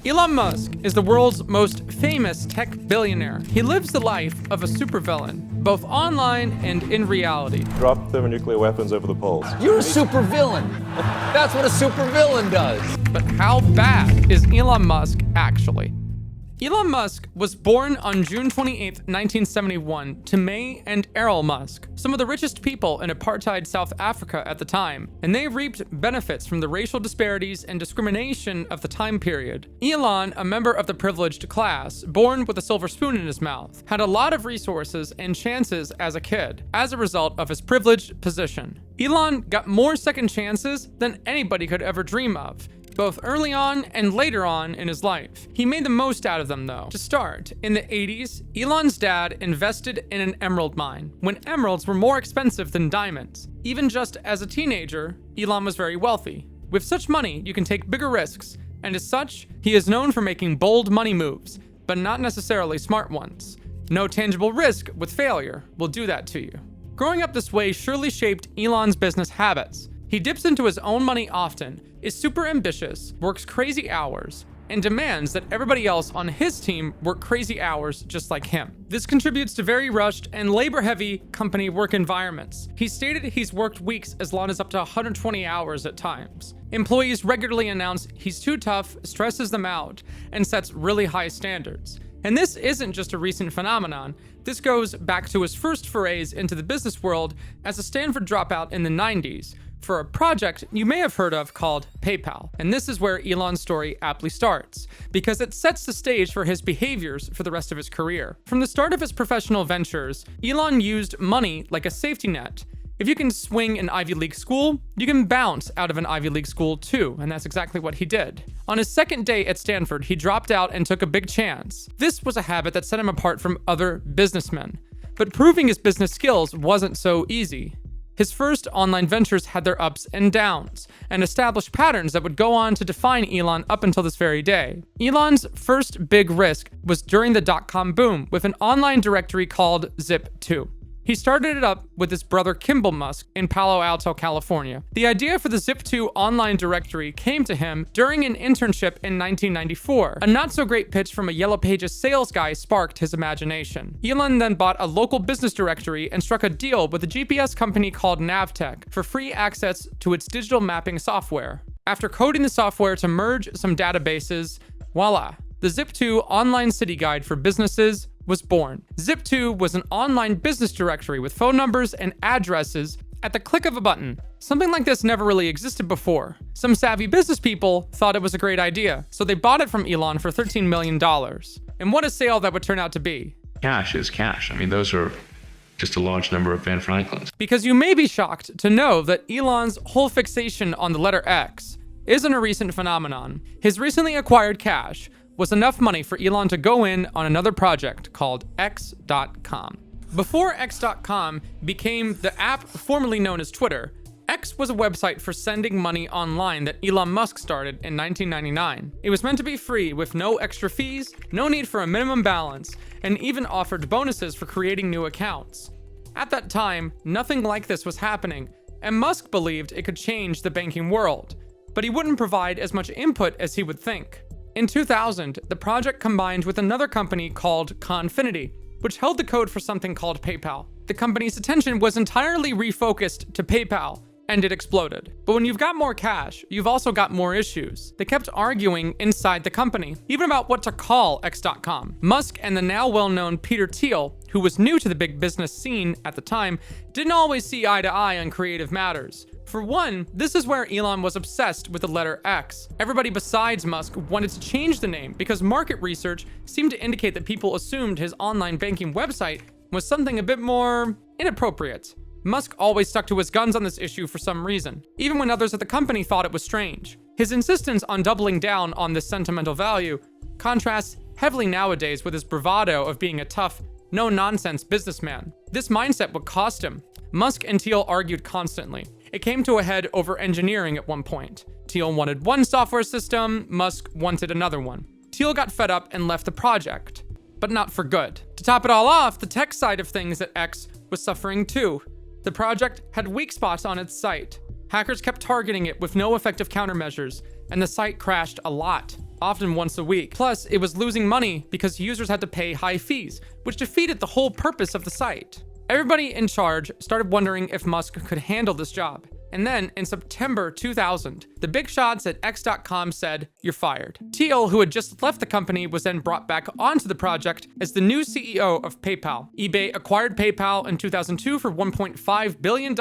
Elon Musk is the world's most famous tech billionaire. He lives the life of a supervillain, both online and in reality. Drop thermonuclear weapons over the poles. You're a supervillain. That's what a supervillain does. But how bad is Elon Musk actually? Elon Musk was born on June 28, 1971, to May and Errol Musk, some of the richest people in apartheid South Africa at the time, and they reaped benefits from the racial disparities and discrimination of the time period. Elon, a member of the privileged class, born with a silver spoon in his mouth, had a lot of resources and chances as a kid, as a result of his privileged position. Elon got more second chances than anybody could ever dream of, both early on and later on in his life. He made the most out of them though. To start, in the 80s, Elon's dad invested in an emerald mine, when emeralds were more expensive than diamonds. Even just as a teenager, Elon was very wealthy. With such money, you can take bigger risks, and as such, he is known for making bold money moves, but not necessarily smart ones. No tangible risk with failure will do that to you. Growing up this way surely shaped Elon's business habits. He dips into his own money often, is super ambitious, works crazy hours, and demands that everybody else on his team work crazy hours just like him. This contributes to very rushed and labor-heavy company work environments. He stated he's worked weeks as long as up to 120 hours at times. Employees regularly announce he's too tough, stresses them out, and sets really high standards. And this isn't just a recent phenomenon. This goes back to his first forays into the business world as a Stanford dropout in the 90s, for a project you may have heard of called PayPal. And this is where Elon's story aptly starts, because it sets the stage for his behaviors for the rest of his career. From the start of his professional ventures, Elon used money like a safety net. If you can swing an Ivy League school, you can bounce out of an Ivy League school too, and that's exactly what he did. On his second day at Stanford, he dropped out and took a big chance. This was a habit that set him apart from other businessmen. But proving his business skills wasn't so easy. His first online ventures had their ups and downs, and established patterns that would go on to define Elon up until this very day. Elon's first big risk was during the dot-com boom with an online directory called Zip2. He started it up with his brother Kimball Musk in Palo Alto, California. The idea for the Zip2 online directory came to him during an internship in 1994. A not-so-great pitch from a Yellow Pages sales guy sparked his imagination. Elon then bought a local business directory and struck a deal with a GPS company called Navtech for free access to its digital mapping software. After coding the software to merge some databases, voila, the Zip2 online city guide for businesses was born. Zip2 was an online business directory with phone numbers and addresses at the click of a button. Something like this never really existed before. Some savvy business people thought it was a great idea, so they bought it from Elon for $13 million. And what a sale that would turn out to be. Cash is cash. I mean, those are just a large number of Ben Franklins. Because you may be shocked to know that Elon's whole fixation on the letter X isn't a recent phenomenon. His recently acquired cash was enough money for Elon to go in on another project called X.com. Before X.com became the app formerly known as Twitter, X was a website for sending money online that Elon Musk started in 1999. It was meant to be free with no extra fees, no need for a minimum balance, and even offered bonuses for creating new accounts. At that time, nothing like this was happening, and Musk believed it could change the banking world, but he wouldn't provide as much input as he would think. In 2000, the project combined with another company called Confinity, which held the code for something called PayPal. The company's attention was entirely refocused to PayPal, and it exploded. But when you've got more cash, you've also got more issues. They kept arguing inside the company, even about what to call X.com. Musk and the now well-known Peter Thiel, who was new to the big business scene at the time, didn't always see eye to eye on creative matters. For one, this is where Elon was obsessed with the letter X. Everybody besides Musk wanted to change the name because market research seemed to indicate that people assumed his online banking website was something a bit more inappropriate. Musk always stuck to his guns on this issue for some reason, even when others at the company thought it was strange. His insistence on doubling down on this sentimental value contrasts heavily nowadays with his bravado of being a tough, no-nonsense businessman. This mindset would cost him. Musk and Thiel argued constantly. It came to a head over engineering at one point. Thiel wanted one software system, Musk wanted another one. Thiel got fed up and left the project, but not for good. To top it all off, the tech side of things at X was suffering too. The project had weak spots on its site. Hackers kept targeting it with no effective countermeasures, and the site crashed a lot. often once a week. Plus, it was losing money because users had to pay high fees, which defeated the whole purpose of the site. Everybody in charge started wondering if Musk could handle this job. And then, in September 2000, the big shots at X.com said, "You're fired." Thiel, who had just left the company, was then brought back onto the project as the new CEO of PayPal. eBay acquired PayPal in 2002 for $1.5 billion,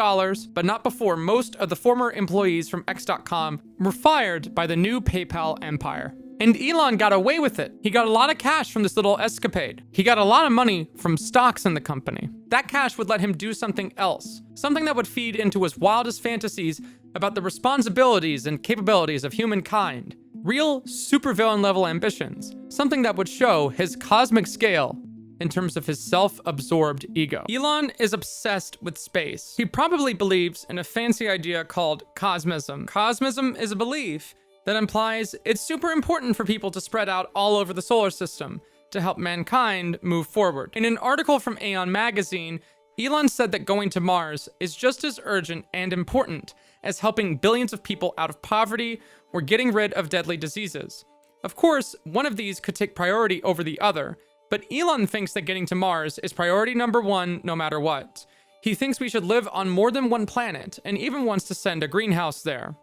but not before most of the former employees from X.com were fired by the new PayPal empire. And Elon got away with it. He got a lot of cash from this little escapade. He got a lot of money from stocks in the company. That cash would let him do something else, something that would feed into his wildest fantasies about the responsibilities and capabilities of humankind. Real supervillain level ambitions, something that would show his cosmic scale in terms of his self-absorbed ego. Elon is obsessed with space. He probably believes in a fancy idea called cosmism. Cosmism is a belief that implies it's super important for people to spread out all over the solar system to help mankind move forward. In an article from Aeon magazine, Elon said that going to Mars is just as urgent and important as helping billions of people out of poverty or getting rid of deadly diseases. Of course, one of these could take priority over the other, but Elon thinks that getting to Mars is priority number one no matter what. He thinks we should live on more than one planet and even wants to send a greenhouse there.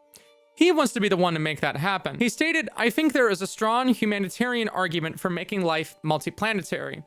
He wants to be the one to make that happen. He stated, "I think there is a strong humanitarian argument for making life multiplanetary.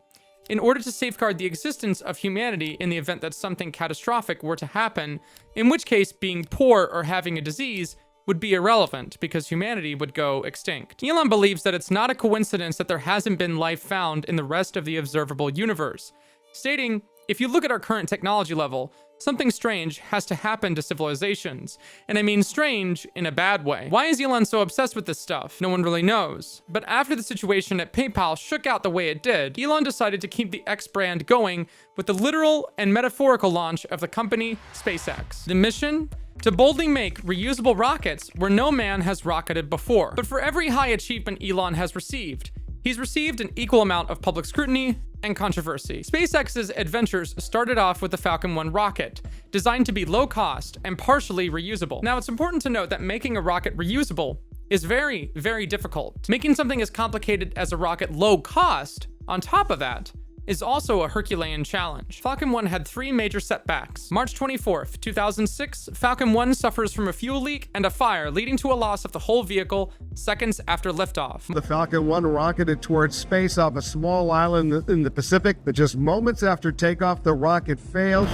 In order to safeguard the existence of humanity in the event that something catastrophic were to happen, in which case being poor or having a disease would be irrelevant because humanity would go extinct." Elon believes that it's not a coincidence that there hasn't been life found in the rest of the observable universe, stating, "If you look at our current technology level, something strange has to happen to civilizations. And I mean strange in a bad way." Why is Elon so obsessed with this stuff? No one really knows. But after the situation at PayPal shook out the way it did, Elon decided to keep the X brand going with the literal and metaphorical launch of the company SpaceX. The mission? To boldly make reusable rockets where no man has rocketed before. But for every high achievement Elon has received, he's received an equal amount of public scrutiny and controversy. SpaceX's adventures started off with the Falcon 1 rocket, designed to be low cost and partially reusable. Now, it's important to note that making a rocket reusable is very, very difficult. Making something as complicated as a rocket low cost, on top of that, is also a Herculean challenge. Falcon 1 had three major setbacks. March 24th, 2006, Falcon 1 suffers from a fuel leak and a fire, leading to a loss of the whole vehicle seconds after liftoff. The Falcon 1 rocketed towards space off a small island in the Pacific, but just moments after takeoff, the rocket fails.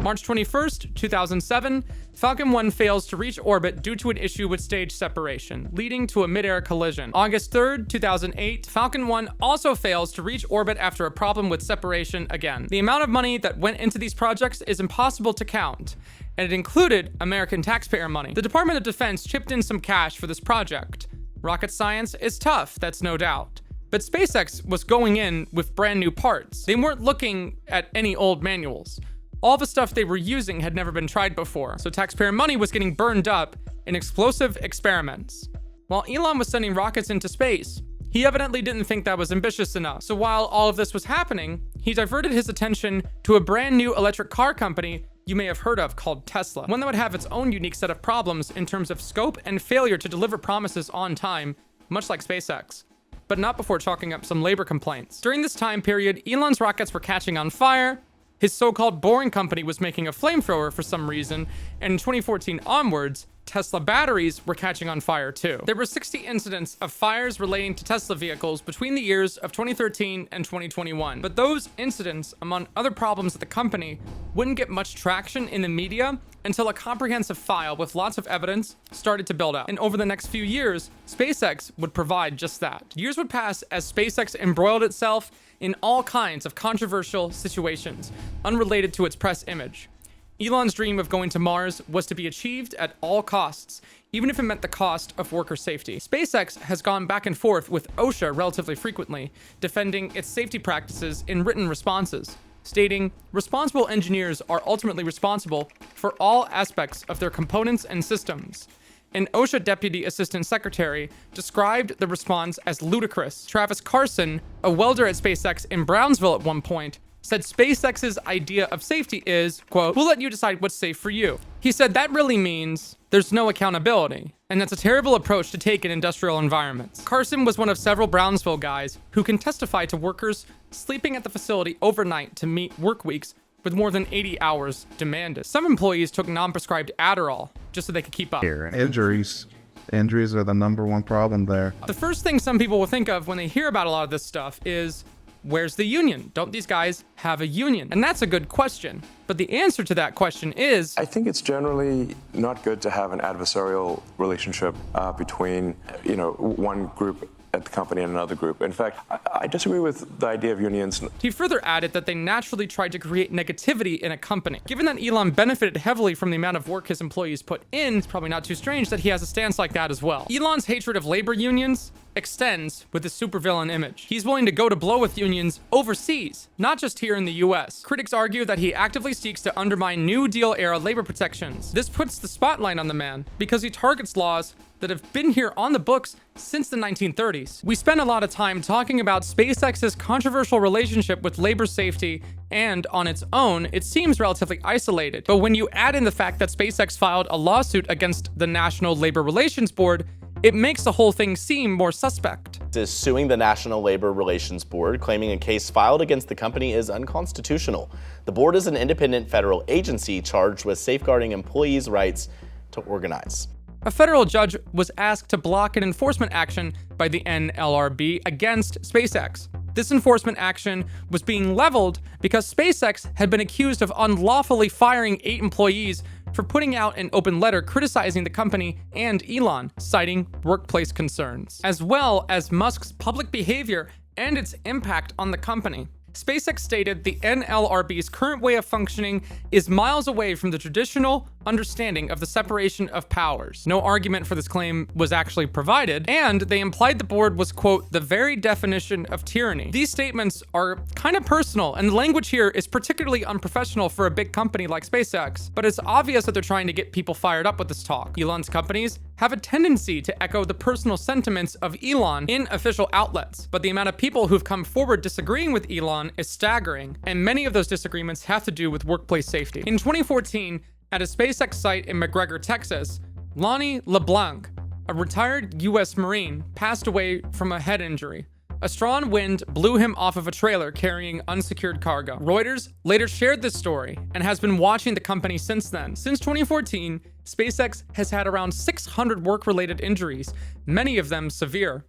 March 21st, 2007, Falcon 1 fails to reach orbit due to an issue with stage separation, leading to a mid-air collision. August 3rd, 2008, Falcon 1 also fails to reach orbit after a problem with separation again. The amount of money that went into these projects is impossible to count, and it included American taxpayer money. The Department of Defense chipped in some cash for this project. Rocket science is tough, that's no doubt. But SpaceX was going in with brand new parts. They weren't looking at any old manuals. All the stuff they were using had never been tried before, so taxpayer money was getting burned up in explosive experiments. While Elon was sending rockets into space, he evidently didn't think that was ambitious enough. So while all of this was happening, he diverted his attention to a brand new electric car company you may have heard of called Tesla, one that would have its own unique set of problems in terms of scope and failure to deliver promises on time, much like SpaceX, but not before chalking up some labor complaints. During this time period, Elon's rockets were catching on fire, his so-called Boring Company was making a flamethrower for some reason, and in 2014 onwards, Tesla batteries were catching on fire too. There were 60 incidents of fires relating to Tesla vehicles between the years of 2013 and 2021. But those incidents, among other problems at the company, wouldn't get much traction in the media until a comprehensive file with lots of evidence started to build up. And over the next few years, SpaceX would provide just that. Years would pass as SpaceX embroiled itself in all kinds of controversial situations unrelated to its press image. Elon's dream of going to Mars was to be achieved at all costs, even if it meant the cost of worker safety. SpaceX has gone back and forth with OSHA relatively frequently, defending its safety practices in written responses, stating, "Responsible engineers are ultimately responsible for all aspects of their components and systems." An OSHA Deputy Assistant Secretary described the response as ludicrous. Travis Carson, a welder at SpaceX in Brownsville at one point, said SpaceX's idea of safety is, quote, "We'll let you decide what's safe for you." He said that really means there's no accountability, and that's a terrible approach to take in industrial environments. Carson was one of several Brownsville guys who can testify to workers sleeping at the facility overnight to meet work weeks with more than 80 hours demanded. Some employees took non-prescribed Adderall just so they could keep up. Injuries are the number one problem there. The first thing some people will think of when they hear about a lot of this stuff is, where's the union? Don't these guys have a union? And that's a good question. But the answer to that question is, I think it's generally not good to have an adversarial relationship between, one group at the company and another group. In fact, I disagree with the idea of unions. He further added that they naturally tried to create negativity in a company. Given that Elon benefited heavily from the amount of work his employees put in, it's probably not too strange that he has a stance like that as well. Elon's hatred of labor unions extends with his supervillain image. He's willing to go to blow with unions overseas, not just here in the US. Critics argue that he actively seeks to undermine New Deal era labor protections. This puts the spotlight on the man because he targets laws that have been here on the books since the 1930s. We spent a lot of time talking about SpaceX's controversial relationship with labor safety, and on its own, it seems relatively isolated. But when you add in the fact that SpaceX filed a lawsuit against the National Labor Relations Board, it makes the whole thing seem more suspect. Is suing the National Labor Relations Board, claiming a case filed against the company is unconstitutional. The board is an independent federal agency charged with safeguarding employees' rights to organize. A federal judge was asked to block an enforcement action by the NLRB against SpaceX. This enforcement action was being leveled because SpaceX had been accused of unlawfully firing 8 employees for putting out an open letter criticizing the company and Elon, citing workplace concerns, as well as Musk's public behavior and its impact on the company. SpaceX stated the NLRB's current way of functioning is miles away from the traditional understanding of the separation of powers. No argument for this claim was actually provided, and they implied the board was, quote, "the very definition of tyranny." These statements are kind of personal, and the language here is particularly unprofessional for a big company like SpaceX, but it's obvious that they're trying to get people fired up with this talk. Elon's companies have a tendency to echo the personal sentiments of Elon in official outlets, but the amount of people who've come forward disagreeing with Elon is staggering, and many of those disagreements have to do with workplace safety. In 2014, at a SpaceX site in McGregor, Texas, Lonnie LeBlanc, a retired US Marine, passed away from a head injury. A strong wind blew him off of a trailer carrying unsecured cargo. Reuters later shared this story and has been watching the company since then. Since 2014, SpaceX has had around 600 work-related injuries, many of them severe.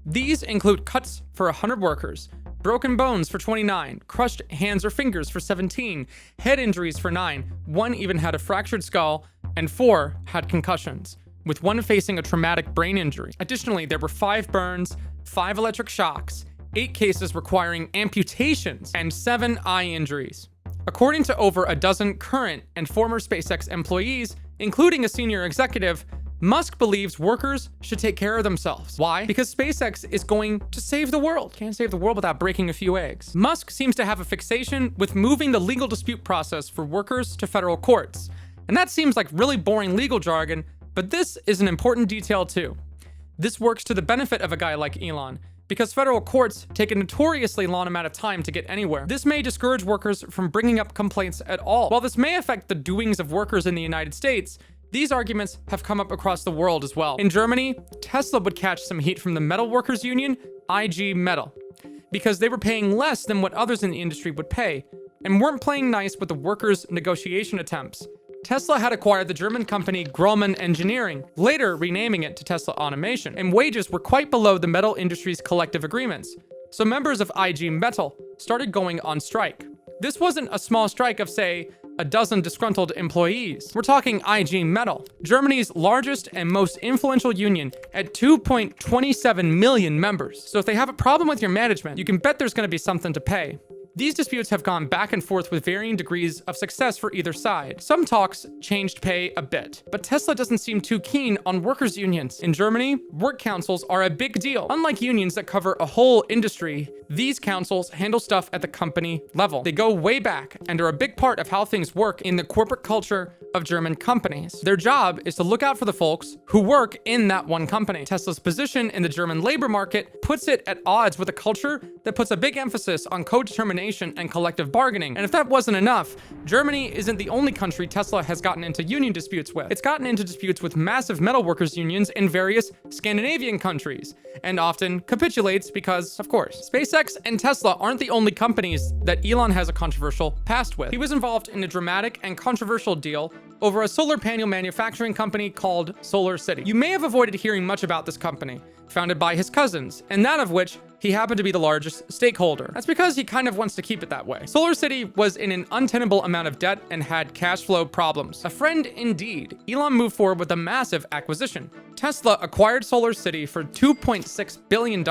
These include cuts for 100 workers, broken bones for 29, crushed hands or fingers for 17, head injuries for 9, 1 even had a fractured skull, and 4 had concussions, with 1 facing a traumatic brain injury. Additionally, there were 5 burns, 5 electric shocks, 8 cases requiring amputations, and 7 eye injuries. According to over a dozen current and former SpaceX employees, including a senior executive, Musk believes workers should take care of themselves. Why? Because SpaceX is going to save the world. Can't save the world without breaking a few eggs. Musk seems to have a fixation with moving the legal dispute process for workers to federal courts. And that seems like really boring legal jargon, but this is an important detail too. This works to the benefit of a guy like Elon, because federal courts take a notoriously long amount of time to get anywhere. This may discourage workers from bringing up complaints at all. While this may affect the doings of workers in the United States, these arguments have come up across the world as well. In Germany, Tesla would catch some heat from the metal workers union, IG Metall, because they were paying less than what others in the industry would pay, and weren't playing nice with the workers' negotiation attempts. Tesla had acquired the German company Grohmann Engineering, later renaming it to Tesla Automation, and wages were quite below the metal industry's collective agreements. So members of IG Metall started going on strike. This wasn't a small strike of, say, a dozen disgruntled employees. We're talking IG Metall, Germany's largest and most influential union at 2.27 million members. So if they have a problem with your management, you can bet there's going to be something to pay. These disputes have gone back and forth with varying degrees of success for either side. Some talks changed pay a bit, but Tesla doesn't seem too keen on workers' unions. In Germany, work councils are a big deal. Unlike unions that cover a whole industry, these councils handle stuff at the company level. They go way back and are a big part of how things work in the corporate culture of German companies. Their job is to look out for the folks who work in that one company. Tesla's position in the German labor market puts it at odds with a culture that puts a big emphasis on co-determination and collective bargaining. And if that wasn't enough, Germany isn't the only country Tesla has gotten into union disputes with. It's gotten into disputes with massive metalworkers unions in various Scandinavian countries, and often capitulates because, of course. SpaceX and Tesla aren't the only companies that Elon has a controversial past with. He was involved in a dramatic and controversial deal over a solar panel manufacturing company called Solar City. You may have avoided hearing much about this company, founded by his cousins, and that of which he happened to be the largest stakeholder. That's because he kind of wants to keep it that way. Solar City was in an untenable amount of debt and had cash flow problems. A friend indeed, Elon moved forward with a massive acquisition. Tesla acquired Solar City for $2.6 billion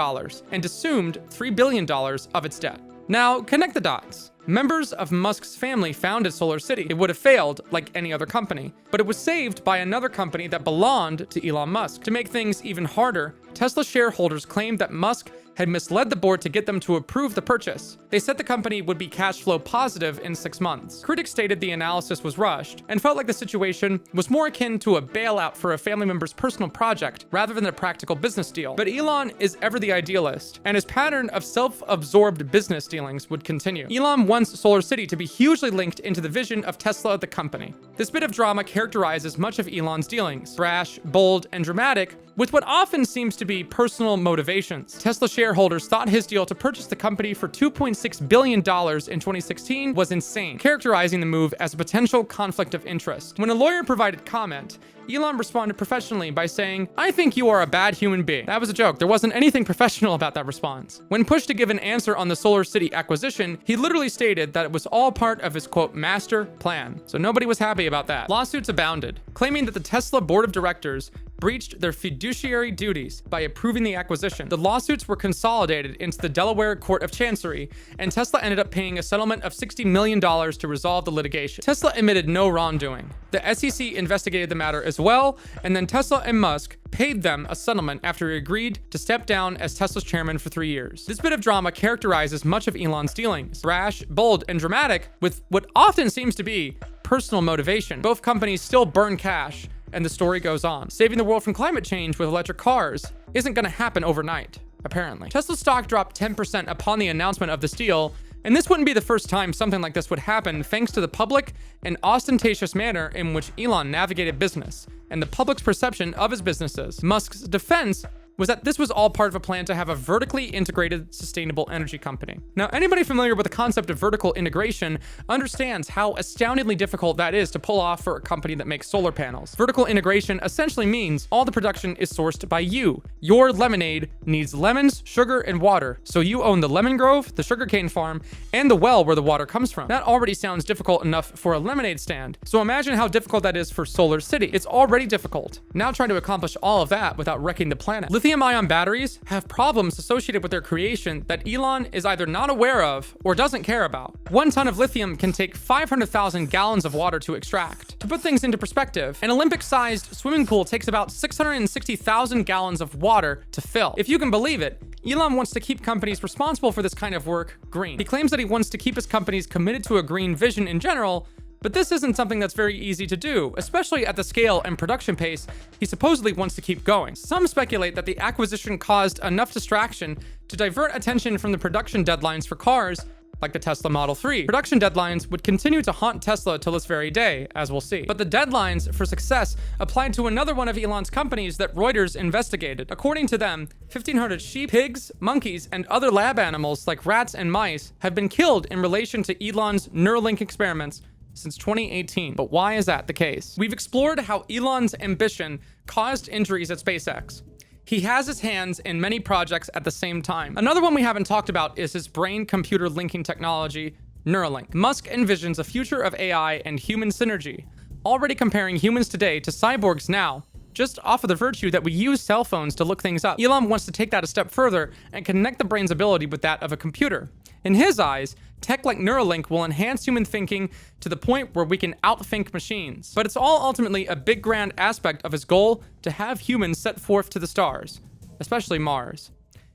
and assumed $3 billion of its debt. Now, connect the dots. Members of Musk's family founded Solar City. It would have failed like any other company, but it was saved by another company that belonged to Elon Musk. To make things even harder, Tesla shareholders claimed that Musk had misled the board to get them to approve the purchase. They said the company would be cash flow positive in 6 months. Critics stated the analysis was rushed and felt like the situation was more akin to a bailout for a family member's personal project rather than a practical business deal. But Elon is ever the idealist, and his pattern of self-absorbed business dealings would continue. Elon wants Solar City to be hugely linked into the vision of Tesla, the company. This bit of drama characterizes much of Elon's dealings: brash, bold, and dramatic, with what often seems to be personal motivations. Tesla shareholders thought his deal to purchase the company for $2.6 billion in 2016 was insane, characterizing the move as a potential conflict of interest. When a lawyer provided comment, Elon responded professionally by saying, "I think you are a bad human being." That was a joke. There wasn't anything professional about that response. When pushed to give an answer on the Solar City acquisition, he literally stated that it was all part of his, quote, master plan. So nobody was happy about that. Lawsuits abounded, claiming that the Tesla board of directors breached their fiduciary duties by approving the acquisition. The lawsuits were consolidated into the Delaware Court of Chancery, and Tesla ended up paying a settlement of $60 million to resolve the litigation. Tesla admitted no wrongdoing. The SEC investigated the matter as well, and then Tesla and Musk paid them a settlement after he agreed to step down as Tesla's chairman for 3 years. This bit of drama characterizes much of Elon's dealings: brash, bold, and dramatic, with what often seems to be personal motivation. Both companies still burn cash, and the story goes on. Saving the world from climate change with electric cars isn't going to happen overnight, apparently. Tesla's stock dropped 10% upon the announcement of this deal, and this wouldn't be the first time something like this would happen, thanks to the public and ostentatious manner in which Elon navigated business and the public's perception of his businesses. Musk's defense was that this was all part of a plan to have a vertically integrated, sustainable energy company. Now, anybody familiar with the concept of vertical integration understands how astoundingly difficult that is to pull off for a company that makes solar panels. Vertical integration essentially means all the production is sourced by you. Your lemonade needs lemons, sugar, and water, so you own the lemon grove, the sugarcane farm, and the well where the water comes from. That already sounds difficult enough for a lemonade stand, so imagine how difficult that is for Solar City. It's already difficult. Now trying to accomplish all of that without wrecking the planet. Lithium-ion batteries have problems associated with their creation that Elon is either not aware of or doesn't care about. 1 ton of lithium can take 500,000 gallons of water to extract. To put things into perspective, an Olympic-sized swimming pool takes about 660,000 gallons of water to fill. If you can believe it, Elon wants to keep companies responsible for this kind of work green. He claims that he wants to keep his companies committed to a green vision in general, but this isn't something that's very easy to do, especially at the scale and production pace he supposedly wants to keep going. Some speculate that the acquisition caused enough distraction to divert attention from the production deadlines for cars like the Tesla Model 3. Production deadlines would continue to haunt Tesla till this very day, as we'll see. But the deadlines for success applied to another one of Elon's companies that Reuters investigated. According to them, 1,500 sheep, pigs, monkeys, and other lab animals like rats and mice have been killed in relation to Elon's Neuralink experiments since 2018. But why is that the case? We've explored how Elon's ambition caused injuries at SpaceX. He has his hands in many projects at the same time. Another one we haven't talked about is his brain-computer linking technology, Neuralink. Musk envisions a future of AI and human synergy, already comparing humans today to cyborgs now, just off of the virtue that we use cell phones to look things up. Elon wants to take that a step further and connect the brain's ability with that of a computer. In his eyes, tech like Neuralink will enhance human thinking to the point where we can outthink machines. But it's all ultimately a big grand aspect of his goal to have humans set forth to the stars, especially Mars.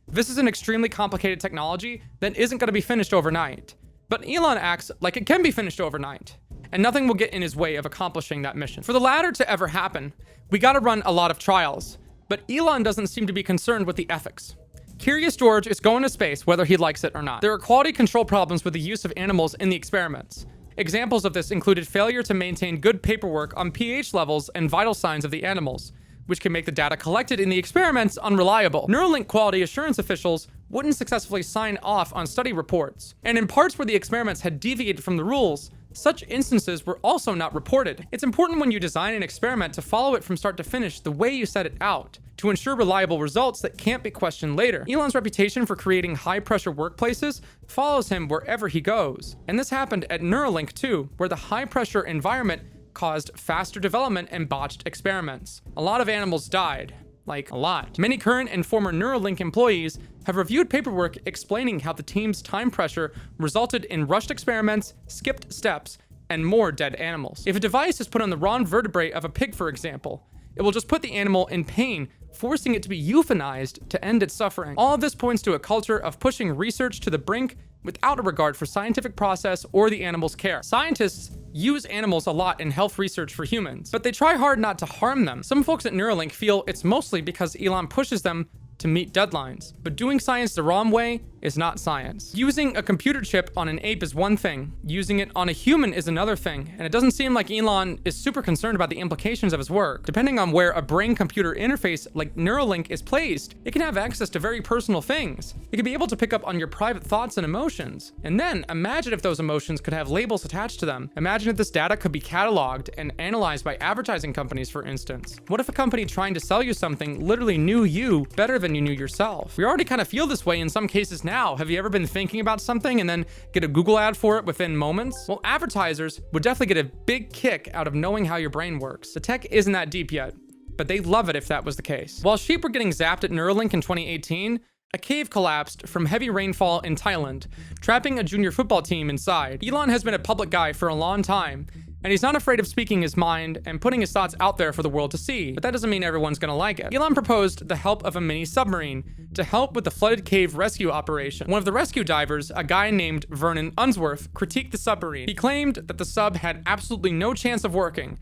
This is an extremely complicated technology that isn't going to be finished overnight. But Elon acts like it can be finished overnight. and nothing will get in his way of accomplishing that mission. For the latter to ever happen, we gotta run a lot of trials, but Elon doesn't seem to be concerned with the ethics. Curious George is going to space whether he likes it or not. There are quality control problems with the use of animals in the experiments. Examples of this included failure to maintain good paperwork on pH levels and vital signs of the animals, which can make the data collected in the experiments unreliable. Neuralink quality assurance officials wouldn't successfully sign off on study reports. And in parts where the experiments had deviated from the rules, such instances were also not reported. It's important when you design an experiment to follow it from start to finish the way you set it out, to ensure reliable results that can't be questioned later. Elon's reputation for creating high-pressure workplaces follows him wherever he goes. And this happened at Neuralink too, where the high-pressure environment caused faster development and botched experiments. A lot of animals died. Like, a lot. Many current and former Neuralink employees have reviewed paperwork explaining how the team's time pressure resulted in rushed experiments, skipped steps, and more dead animals. If a device is put on the wrong vertebrae of a pig, for example, it will just put the animal in pain, forcing it to be euthanized to end its suffering. All of this points to a culture of pushing research to the brink without a regard for scientific process or the animal's care. Scientists use animals a lot in health research for humans, but they try hard not to harm them. Some folks at Neuralink feel it's mostly because Elon pushes them to meet deadlines. But doing science the wrong way is not science. Using a computer chip on an ape is one thing. Using it on a human is another thing. And it doesn't seem like Elon is super concerned about the implications of his work. Depending on where a brain-computer interface like Neuralink is placed, it can have access to very personal things. It can be able to pick up on your private thoughts and emotions. And then imagine if those emotions could have labels attached to them. Imagine if this data could be cataloged and analyzed by advertising companies, for instance. What if a company trying to sell you something literally knew you better than you knew yourself? We already kind of feel this way in some cases now. Have you ever been thinking about something and then get a Google ad for it within moments? Well, advertisers would definitely get a big kick out of knowing how your brain works. The tech isn't that deep yet, but they'd love it if that was the case. While sheep were getting zapped at Neuralink in 2018, a cave collapsed from heavy rainfall in Thailand, trapping a junior football team inside. Elon has been a public guy for a long time, and he's not afraid of speaking his mind and putting his thoughts out there for the world to see. But that doesn't mean everyone's gonna like it. Elon proposed the help of a mini submarine to help with the flooded cave rescue operation. One of the rescue divers, a guy named Vernon Unsworth, critiqued the submarine. He claimed that the sub had absolutely no chance of working.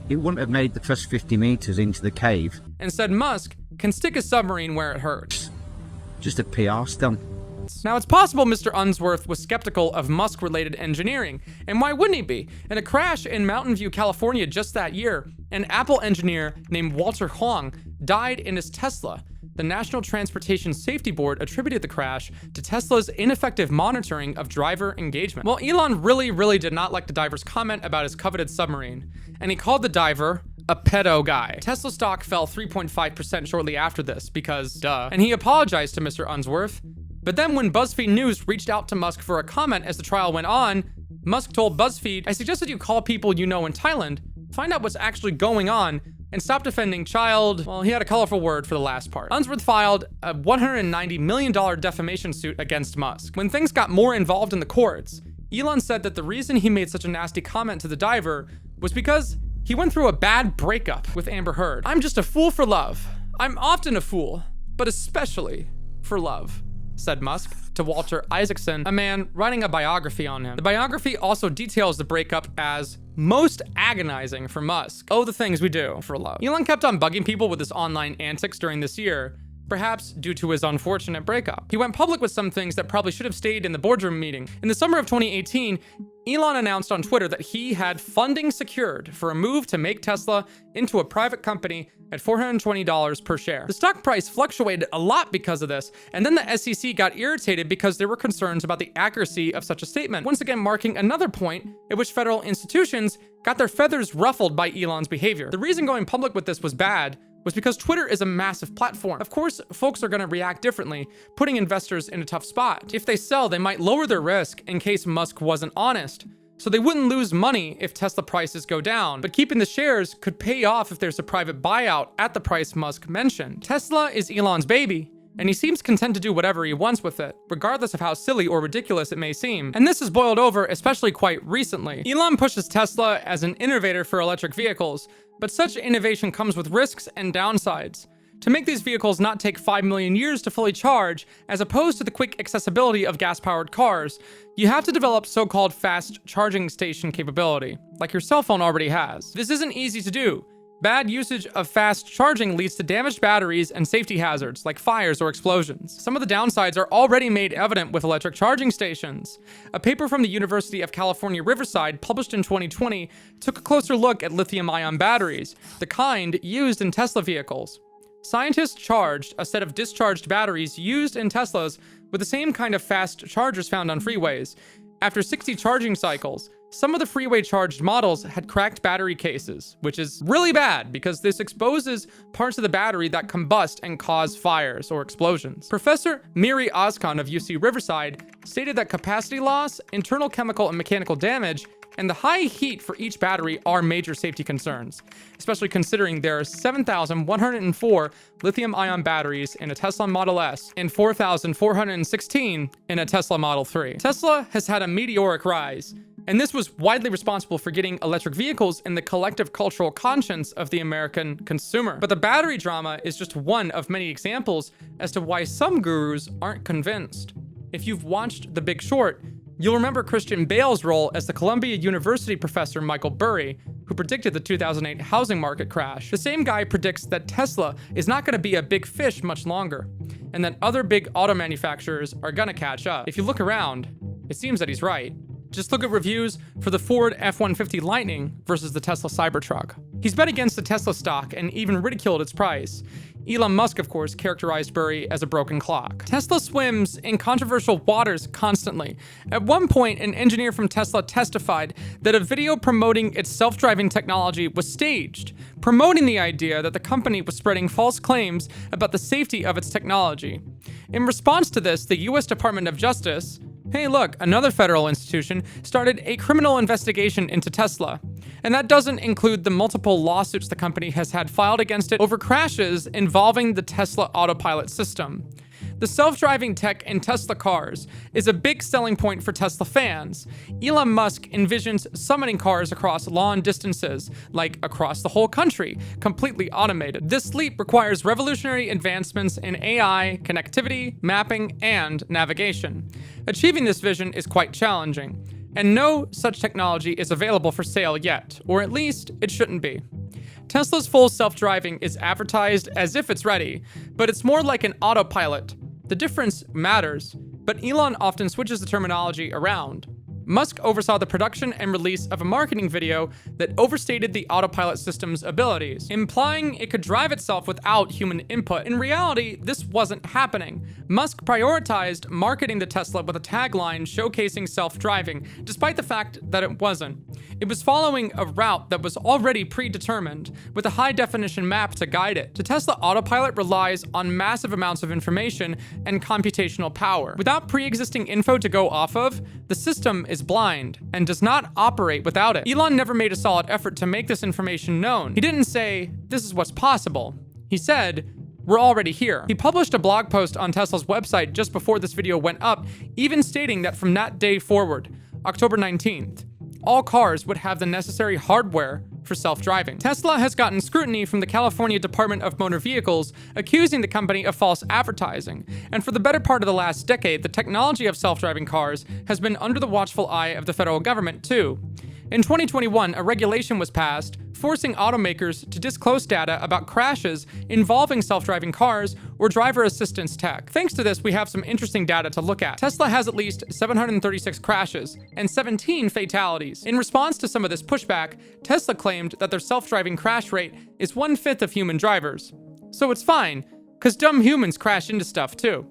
It wouldn't have made the first 50 meters into the cave. And said Musk can stick a submarine where it hurts. Just a PR stunt. Now, it's possible Mr. Unsworth was skeptical of Musk-related engineering, and why wouldn't he be? In a crash in Mountain View, California just that year, an Apple engineer named Walter Huang died in his Tesla. The National Transportation Safety Board attributed the crash to Tesla's ineffective monitoring of driver engagement. Well, Elon really did not like the diver's comment about his coveted submarine, and he called the diver a pedo guy. Tesla stock fell 3.5% shortly after this because, duh, and he apologized to Mr. Unsworth. But then when BuzzFeed News reached out to Musk for a comment as the trial went on, Musk told BuzzFeed, "I suggested you call people you know in Thailand, find out what's actually going on, and stop defending child..." Well, he had a colorful word for the last part. Unsworth filed a $190 million defamation suit against Musk. When things got more involved in the courts, Elon said that the reason he made such a nasty comment to the diver was because he went through a bad breakup with Amber Heard. "I'm just a fool for love. I'm often a fool, but especially for love," said Musk to Walter Isaacson, a man writing a biography on him. The biography also details the breakup as most agonizing for Musk. Oh, the things we do for love. Elon kept on bugging people with his online antics during this year, perhaps due to his unfortunate breakup. He went public with some things that probably should have stayed in the boardroom meeting. In the summer of 2018, Elon announced on Twitter that he had funding secured for a move to make Tesla into a private company at $420 per share. The stock price fluctuated a lot because of this, and then the SEC got irritated because there were concerns about the accuracy of such a statement, once again marking another point at which federal institutions got their feathers ruffled by Elon's behavior. The reason going public with this was bad was because Twitter is a massive platform. Of course, folks are gonna react differently, putting investors in a tough spot. If they sell, they might lower their risk in case Musk wasn't honest, so they wouldn't lose money if Tesla prices go down, but keeping the shares could pay off if there's a private buyout at the price Musk mentioned. Tesla is Elon's baby, and he seems content to do whatever he wants with it, regardless of how silly or ridiculous it may seem. And this has boiled over, especially quite recently. Elon pushes Tesla as an innovator for electric vehicles, but such innovation comes with risks and downsides. to make these vehicles not take 5 million years to fully charge, as opposed to the quick accessibility of gas-powered cars, you have to develop so-called fast charging station capability, like your cell phone already has. This isn't easy to do. Bad usage of fast charging leads to damaged batteries and safety hazards, like fires or explosions. Some of the downsides are already made evident with electric charging stations. A paper from the University of California, Riverside, published in 2020, took a closer look at lithium-ion batteries, the kind used in Tesla vehicles. Scientists charged a set of discharged batteries used in Teslas with the same kind of fast chargers found on freeways. After 60 charging cycles, some of the freeway-charged models had cracked battery cases, which is really bad because this exposes parts of the battery that combust and cause fires or explosions. Professor Miri Ozkan of UC Riverside stated that capacity loss, internal chemical and mechanical damage, and the high heat for each battery are major safety concerns, especially considering there are 7,104 lithium-ion batteries in a Tesla Model S and 4,416 in a Tesla Model 3. Tesla has had a meteoric rise, and this was widely responsible for getting electric vehicles in the collective cultural conscience of the American consumer. But the battery drama is just one of many examples as to why some gurus aren't convinced. If you've watched The Big Short, you'll remember Christian Bale's role as the Columbia University professor Michael Burry, who predicted the 2008 housing market crash. The same guy predicts that Tesla is not going to be a big fish much longer, and that other big auto manufacturers are going to catch up. If you look around, it seems that he's right. Just look at reviews for the Ford F-150 Lightning versus the Tesla Cybertruck. He's bet against the Tesla stock and even ridiculed its price. Elon Musk, of course, characterized Burry as a broken clock. Tesla swims in controversial waters constantly. At one point, an engineer from Tesla testified that a video promoting its self-driving technology was staged, promoting the idea that the company was spreading false claims about the safety of its technology. In response to this, the US Department of Justice, hey look, another federal institution, started a criminal investigation into Tesla. And that doesn't include the multiple lawsuits the company has had filed against it over crashes involving the Tesla autopilot system. The self-driving tech in Tesla cars is a big selling point for Tesla fans. Elon Musk envisions summoning cars across long distances, like across the whole country, completely automated. This leap requires revolutionary advancements in AI, connectivity, mapping, and navigation. Achieving this vision is quite challenging, and no such technology is available for sale yet, or at least it shouldn't be. Tesla's full self-driving is advertised as if it's ready, but it's more like an autopilot. The difference matters, but Elon often switches the terminology around. Musk oversaw the production and release of a marketing video that overstated the autopilot system's abilities, implying it could drive itself without human input. In reality, this wasn't happening. Musk prioritized marketing the Tesla with a tagline showcasing self-driving, despite the fact that it wasn't. It was following a route that was already predetermined, with a high-definition map to guide it. The Tesla autopilot relies on massive amounts of information and computational power. Without pre-existing info to go off of, the system is blind and does not operate without it. Elon never made a solid effort to make this information known. He didn't say, this is what's possible. He said, we're already here. He published a blog post on Tesla's website just before this video went up, even stating that from that day forward, October 19th, all cars would have the necessary hardware for self-driving. Tesla has gotten scrutiny from the California Department of Motor Vehicles, accusing the company of false advertising. And for the better part of the last decade, the technology of self-driving cars has been under the watchful eye of the federal government, too. In 2021, a regulation was passed forcing automakers to disclose data about crashes involving self-driving cars or driver assistance tech. Thanks to this, we have some interesting data to look at. Tesla has at least 736 crashes and 17 fatalities. In response to some of this pushback, Tesla claimed that their self-driving crash rate is 1/5 of human drivers. So it's fine, because dumb humans crash into stuff too.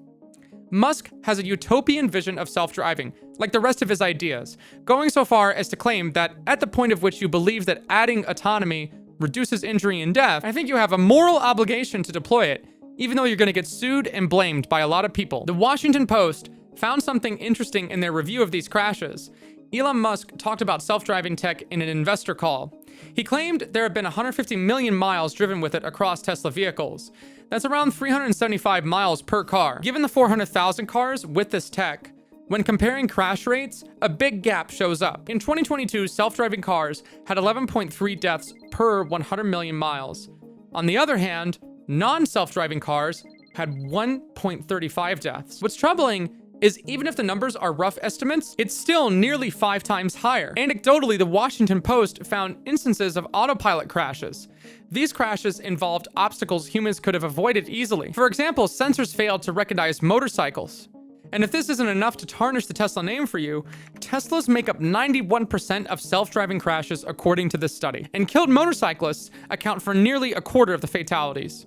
Musk has a utopian vision of self-driving, like the rest of his ideas, going so far as to claim that at the point of which you believe that adding autonomy reduces injury and death, I think you have a moral obligation to deploy it, even though you're going to get sued and blamed by a lot of people. The Washington Post found something interesting in their review of these crashes. Elon Musk talked about self-driving tech in an investor call. He claimed there have been 150 million miles driven with it across Tesla vehicles. That's around 375 miles per car. Given the 400,000 cars with this tech, when comparing crash rates, a big gap shows up. In 2022, self-driving cars had 11.3 deaths per 100 million miles. On the other hand, Non-self-driving cars had 1.35 deaths. What's troubling is even if the numbers are rough estimates, it's still nearly 5 times higher. Anecdotally, the Washington Post found instances of autopilot crashes. These crashes involved obstacles humans could have avoided easily. For example, sensors failed to recognize motorcycles. And if this isn't enough to tarnish the Tesla name for you, Teslas make up 91% of self-driving crashes according to this study. And killed motorcyclists account for nearly a quarter of the fatalities.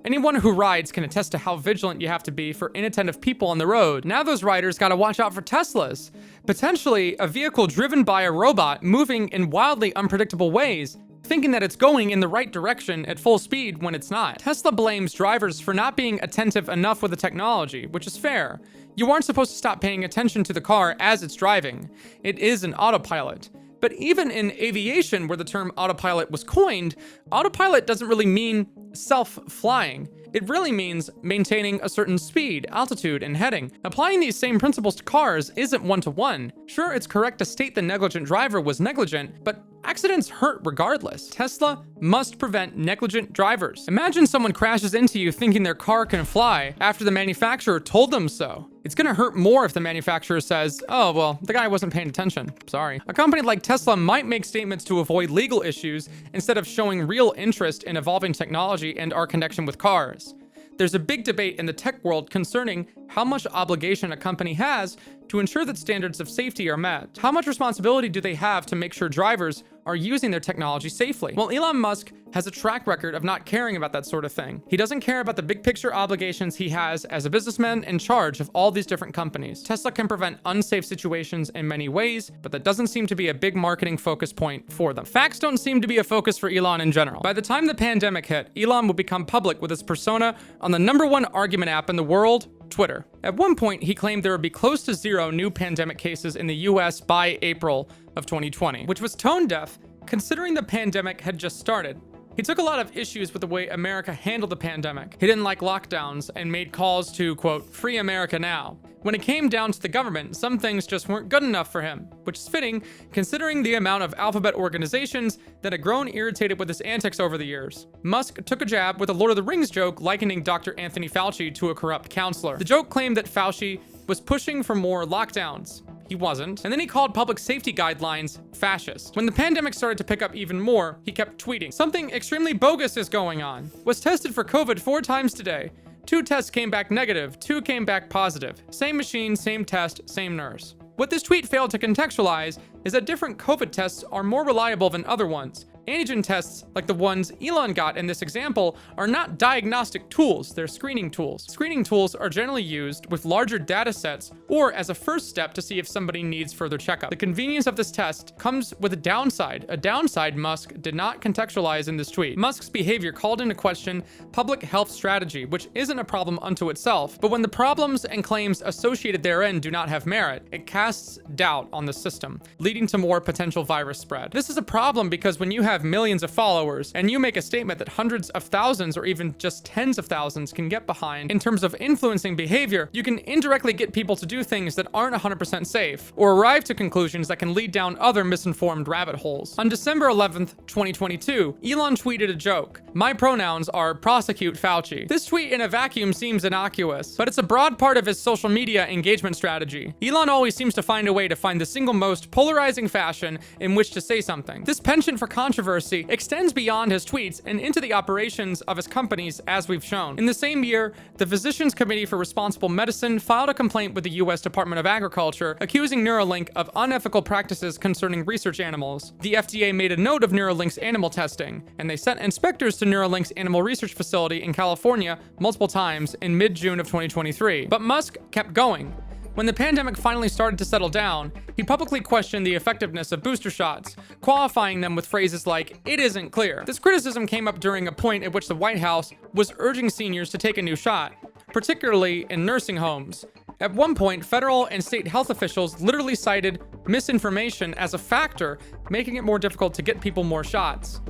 Anyone who rides can attest to how vigilant you have to be for inattentive people on the road. Now those riders gotta watch out for Teslas. Potentially a vehicle driven by a robot moving in wildly unpredictable ways, thinking that it's going in the right direction at full speed when it's not. Tesla blames drivers for not being attentive enough with the technology, which is fair. You aren't supposed to stop paying attention to the car as it's driving. It is an autopilot. But even in aviation, where the term autopilot was coined, autopilot doesn't really mean self-flying. It really means maintaining a certain speed, altitude, and heading. Applying these same principles to cars isn't one-to-one. Sure, it's correct to state the negligent driver was negligent, but accidents hurt regardless. Tesla must prevent negligent drivers. Imagine someone crashes into you thinking their car can fly after the manufacturer told them so. It's gonna hurt more if the manufacturer says, oh, well, the guy wasn't paying attention. Sorry. A company like Tesla might make statements to avoid legal issues instead of showing real interest in evolving technology and our connection with cars. There's a big debate in the tech world concerning how much obligation a company has to ensure that standards of safety are met. How much responsibility do they have to make sure drivers are using their technology safely? Well, Elon Musk has a track record of not caring about that sort of thing. He doesn't care about the big picture obligations he has as a businessman in charge of all these different companies. Tesla can prevent unsafe situations in many ways, but that doesn't seem to be a big marketing focus point for them. Facts don't seem to be a focus for Elon in general. By the time the pandemic hit, Elon would become public with his persona on the #1 argument app in the world, Twitter. At one point, he claimed there would be close to 0 new pandemic cases in the US by April of 2020, which was tone deaf considering the pandemic had just started. He took a lot of issues with the way America handled the pandemic. He didn't like lockdowns and made calls to, quote, free America now. When it came down to the government, some things just weren't good enough for him, which is fitting considering the amount of alphabet organizations that had grown irritated with his antics over the years. Musk took a jab with a Lord of the Rings joke likening Dr. Anthony Fauci to a corrupt counselor. The joke claimed that Fauci was pushing for more lockdowns. He wasn't. And then he called public safety guidelines fascist. When the pandemic started to pick up even more, he kept tweeting, something extremely bogus is going on. Was tested for COVID 4 times today. 2 tests came back negative, 2 came back positive. Same machine, same test, same nurse. What this tweet failed to contextualize is that different COVID tests are more reliable than other ones. Antigen tests, like the ones Elon got in this example, are not diagnostic tools, they're screening tools. Screening tools are generally used with larger data sets or as a first step to see if somebody needs further checkup. The convenience of this test comes with a downside Musk did not contextualize in this tweet. Musk's behavior called into question public health strategy, which isn't a problem unto itself, but when the problems and claims associated therein do not have merit, it casts doubt on the system, leading to more potential virus spread. This is a problem because when you have millions of followers and you make a statement that hundreds of thousands or even just tens of thousands can get behind in terms of influencing behavior, you can indirectly get people to do things that aren't 100% safe or arrive to conclusions that can lead down other misinformed rabbit holes. On December 11th, 2022, Elon tweeted a joke. My pronouns are prosecute Fauci. This tweet in a vacuum seems innocuous, but it's a broad part of his social media engagement strategy. Elon always seems to find a way to find the single most polarizing fashion in which to say something. This penchant for controversy extends beyond his tweets and into the operations of his companies, as we've shown. In the same year, the Physicians Committee for Responsible Medicine filed a complaint with the U.S. Department of Agriculture accusing Neuralink of unethical practices concerning research animals. The FDA made a note of Neuralink's animal testing, and they sent inspectors to Neuralink's animal research facility in California multiple times in mid-June of 2023. But Musk kept going. When the pandemic finally started to settle down, he publicly questioned the effectiveness of booster shots, qualifying them with phrases like, "It isn't clear." This criticism came up during a point at which the White House was urging seniors to take a new shot, particularly in nursing homes. At one point, federal and state health officials literally cited misinformation as a factor, making it more difficult to get people more shots.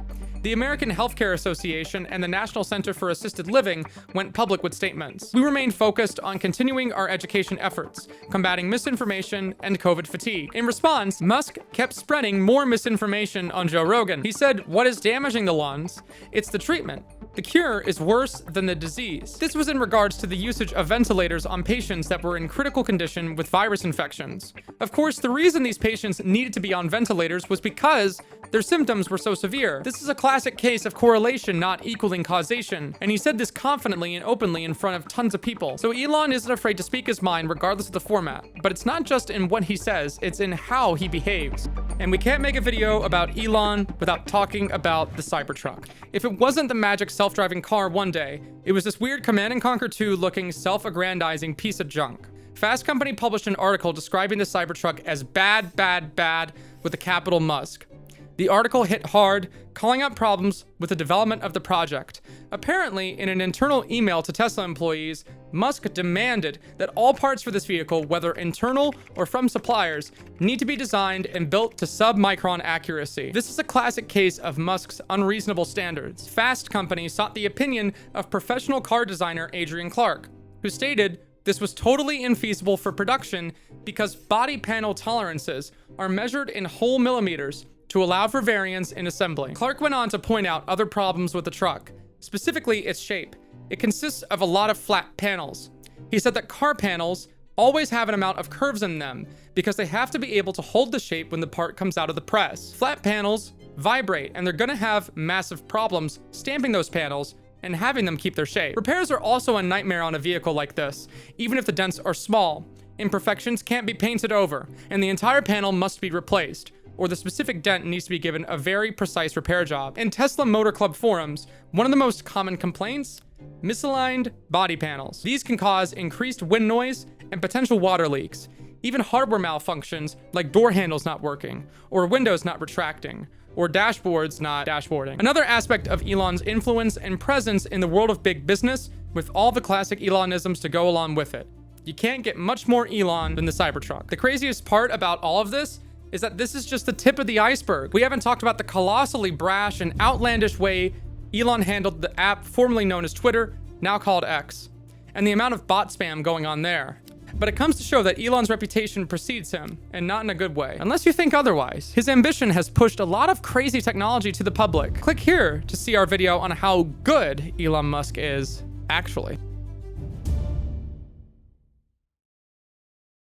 The American Healthcare Association and the National Center for Assisted Living went public with statements. We remain focused on continuing our education efforts, combating misinformation and COVID fatigue. In response, Musk kept spreading more misinformation on Joe Rogan. He said, "What is damaging the lungs? It's the treatment. The cure is worse than the disease." This was in regards to the usage of ventilators on patients that were in critical condition with virus infections. Of course, the reason these patients needed to be on ventilators was because their symptoms were so severe. This is a classic case of correlation not equaling causation, and he said this confidently and openly in front of tons of people. So Elon isn't afraid to speak his mind regardless of the format, but it's not just in what he says, it's in how he behaves. And we can't make a video about Elon without talking about the Cybertruck. If it wasn't the magic self-driving car one day, it was this weird Command & Conquer 2 looking self-aggrandizing piece of junk. Fast Company published an article describing the Cybertruck as bad, bad, bad with a capital Musk. The article hit hard, calling out problems with the development of the project. Apparently, in an internal email to Tesla employees, Musk demanded that all parts for this vehicle, whether internal or from suppliers, need to be designed and built to sub-micron accuracy. This is a classic case of Musk's unreasonable standards. Fast Company sought the opinion of professional car designer Adrian Clark, who stated this was totally infeasible for production because body panel tolerances are measured in whole millimeters to allow for variance in assembly. Clark went on to point out other problems with the truck, specifically its shape. It consists of a lot of flat panels. He said that car panels always have an amount of curves in them because they have to be able to hold the shape when the part comes out of the press. Flat panels vibrate, and they're gonna have massive problems stamping those panels and having them keep their shape. Repairs are also a nightmare on a vehicle like this, even if the dents are small. Imperfections can't be painted over, and the entire panel must be replaced, or the specific dent needs to be given a very precise repair job. In Tesla Motor Club forums, one of the most common complaints? Misaligned body panels. These can cause increased wind noise and potential water leaks. Even hardware malfunctions like door handles not working, or windows not retracting, or dashboards not dashboarding. Another aspect of Elon's influence and presence in the world of big business, with all the classic Elonisms to go along with it. You can't get much more Elon than the Cybertruck. The craziest part about all of this is that this is just the tip of the iceberg. We haven't talked about the colossally brash and outlandish way Elon handled the app formerly known as Twitter, now called X, and the amount of bot spam going on there. But it comes to show that Elon's reputation precedes him, and not in a good way. Unless you think otherwise. His ambition has pushed a lot of crazy technology to the public. Click here to see our video on how good Elon Musk is, actually.